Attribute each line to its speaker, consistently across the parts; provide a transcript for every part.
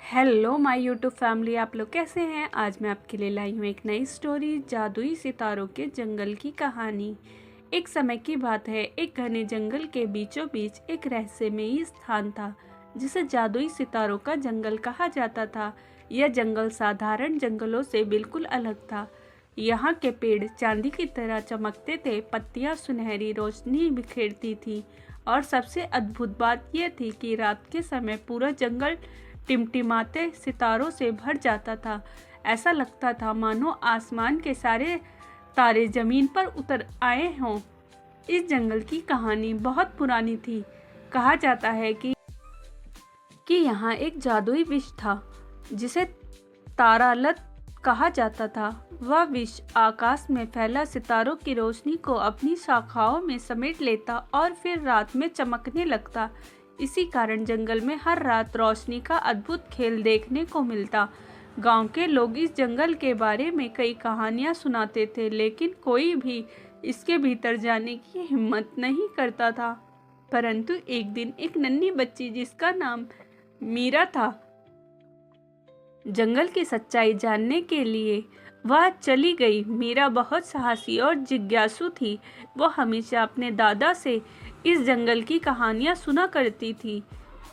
Speaker 1: Hello my YouTube family, आप लोग कैसे हैं। आज मैं आपके लिए लाई हूँ एक नई स्टोरी, जादुई सितारों के जंगल की कहानी। एक समय की बात है, एक घने जंगल के बीचों बीच एक रहस्यमयी स्थान था जिसे जादुई सितारों का जंगल कहा जाता था। यह जंगल साधारण जंगलों से बिल्कुल अलग था। यहाँ के पेड़ चांदी की तरह चमकते थे, पत्तियाँ सुनहरी रोशनी बिखेरती थी और सबसे अद्भुत बात यह थी कि रात के समय पूरा जंगल टिमटिमाते सितारों से भर जाता था। ऐसा लगता था मानो आसमान के सारे तारे जमीन पर उतर आए हों। इस जंगल की कहानी बहुत पुरानी थी। कहा जाता है कि यहाँ एक जादुई विष था जिसे तारालत कहा जाता था। वह विष आकाश में फैला सितारों की रोशनी को अपनी शाखाओं में समेट लेता और फिर रात में चमकने लगता। इसी कारण जंगल में हर रात रोशनी का अद्भुत खेल देखने को मिलता। गांव के लोग इस जंगल के बारे में कई कहानियां सुनाते थे, लेकिन कोई भी इसके भीतर जाने की हिम्मत नहीं करता था। परंतु एक दिन एक नन्ही बच्ची जिसका नाम मीरा था, जंगल की सच्चाई जानने के लिए वह चली गई। मीरा बहुत साहसी और जिज्ञासु थी। वो हमेशा अपने दादा से इस जंगल की कहानियां सुना करती थी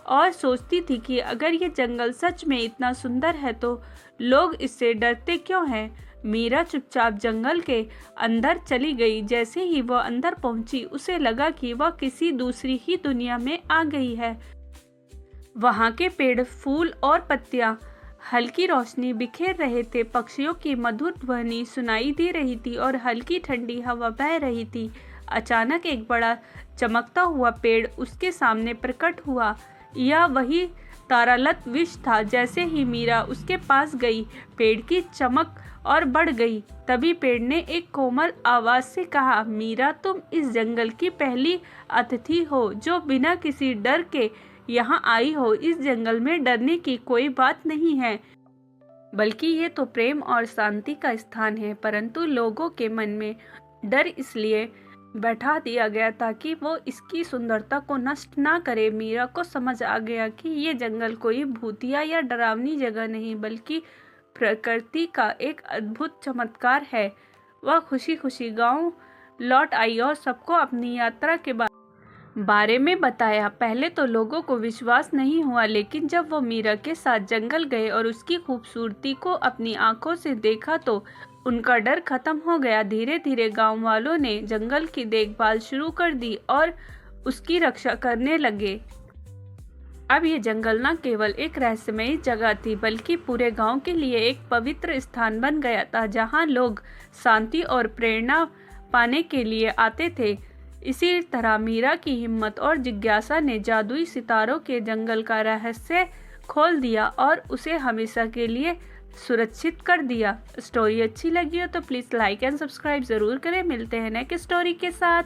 Speaker 1: और सोचती थी कि अगर ये जंगल सच में इतना सुंदर है तो लोग इससे डरते क्यों हैं। मीरा चुपचाप जंगल के अंदर चली गई। जैसे ही वह अंदर पहुंची, उसे लगा कि वह किसी दूसरी ही दुनिया में आ गई है। वहां के पेड़, फूल और पत्तियां हल्की रोशनी बिखेर रहे थे, पक्षियों की मधुर ध्वनि सुनाई दे रही थी और हल्की ठंडी हवा बह रही थी। अचानक एक बड़ा चमकता हुआ पेड़ उसके सामने प्रकट हुआ। यह वही तारालत विष था। जैसे ही मीरा उसके पास गई, पेड़ की चमक और बढ़ गई। तभी पेड़ ने एक कोमल आवाज से कहा, मीरा, तुम इस जंगल की पहली अतिथि हो जो बिना किसी डर के यहाँ आई हो। इस जंगल में डरने की कोई बात नहीं है, बल्कि ये तो प्रेम और शांति का स्थान है। परंतु लोगों के मन में डर इसलिए बैठा दिया गया ताकि वो इसकी सुंदरता को नष्ट ना करे। मीरा को समझ आ गया कि ये जंगल कोई भूतिया या डरावनी जगह नहीं, बल्कि प्रकृति का एक अद्भुत चमत्कार है। वह खुशी खुशी गांव लौट आई और सबको अपनी यात्रा के बारे में बताया। पहले तो लोगों को विश्वास नहीं हुआ, लेकिन जब वो मीरा के साथ जंगल गए और उसकी खूबसूरती को अपनी आंखों से देखा तो उनका डर खत्म हो गया। धीरे धीरे गांव वालों ने जंगल की देखभाल शुरू कर दी और उसकी रक्षा करने लगे। अब ये जंगल न केवल एक रहस्यमयी जगह थी, बल्कि पूरे गांव के लिए एक पवित्र स्थान बन गया था, जहां लोग शांति और प्रेरणा पाने के लिए आते थे। इसी तरह मीरा की हिम्मत और जिज्ञासा ने जादुई सितारों के जंगल का रहस्य खोल दिया और उसे हमेशा के लिए सुरक्षित कर दिया। स्टोरी अच्छी लगी हो तो प्लीज़ लाइक एंड सब्सक्राइब ज़रूर करें। मिलते हैं नेक्स्ट स्टोरी के साथ।